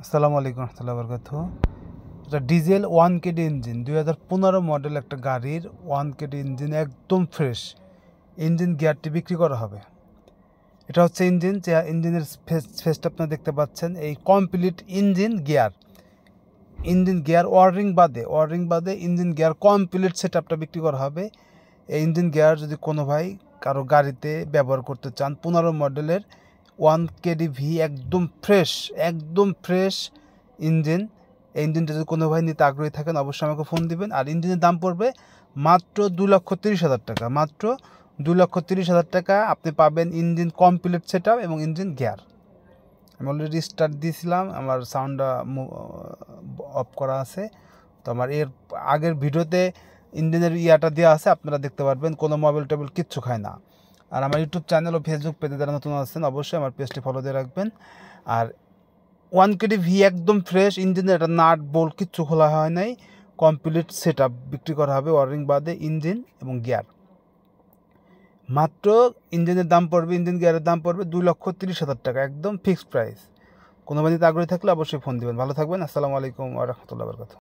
আসসালামু আলাইকুম রহমতুল্লাহ বরকাতুহ। এটা ডিজেল 1 কেডি ইঞ্জিন 2015 মডেল একটা গাড়ির 1 কেডি ইঞ্জিন একদম ফ্রেশ ইঞ্জিন গিয়ারটি বিক্রি করা হবে। এটা হচ্ছে ইঞ্জিন, যে ইঞ্জিনের ফেসটা আপনারা দেখতে পাচ্ছেন। এই কমপ্লিট ইঞ্জিন গিয়ার ওয়ারিং বাদে ইঞ্জিন গিয়ার কমপ্লিট সেট আপটা বিক্রি করা হবে। এই ইঞ্জিন গিয়ার যদি কোনো ভাই কারো গাড়িতে ব্যবহার করতে চান, 15 মডেলের 1 কেডি ভি একদম ফ্রেশ ইঞ্জিন, এই ইঞ্জিনটা যদি কোনো ভাই নিতে আগ্রহী থাকেন অবশ্যই আমাকে ফোন দিবেন। আর ইঞ্জিনের দাম পড়বে মাত্র 2,30,000 টাকা। মাত্র 2,30,000 টাকা আপনি পাবেন ইঞ্জিন কমপ্লিট সেট আপ এবং ইঞ্জিন গিয়ার। আমি অলরেডি স্টার্ট দিয়েছিলাম, আমার সাউন্ডটা অফ করা আছে। তো আমার এর আগের ভিডিওতে ইঞ্জিনের ইয়াটা দেওয়া আছে, আপনারা দেখতে পারবেন। কোনো মোবাইল টেবিল কিচ্ছু খায় না। আর আমার ইউটিউব চ্যানেল ও ফেসবুক পেজে যারা নতুন আছেন অবশ্যই আমার পেজটি ফলো দিয়ে রাখবেন। আর 1 কেডি ভি একদম ফ্রেশ ইঞ্জিনের, একটা নাট বোল্ট কিচ্ছু খোলা হয় নাই, কমপ্লিট সেট আপ বিক্রি করা হবে ওয়ারিং বাদে ইঞ্জিন এবং গিয়ার। মাত্র ইঞ্জিনের দাম পড়বে, ইঞ্জিন গিয়ারের দাম পড়বে 2,30,000 টাকা, একদম ফিক্সড প্রাইস। কোনো বাড়িতে আগ্রহী থাকলে অবশ্যই ফোন দিবেন। ভালো থাকবেন। আসসালামু আলাইকুম ওয়া রাহমাতুল্লাহি ওয়া বারাকাতুহু।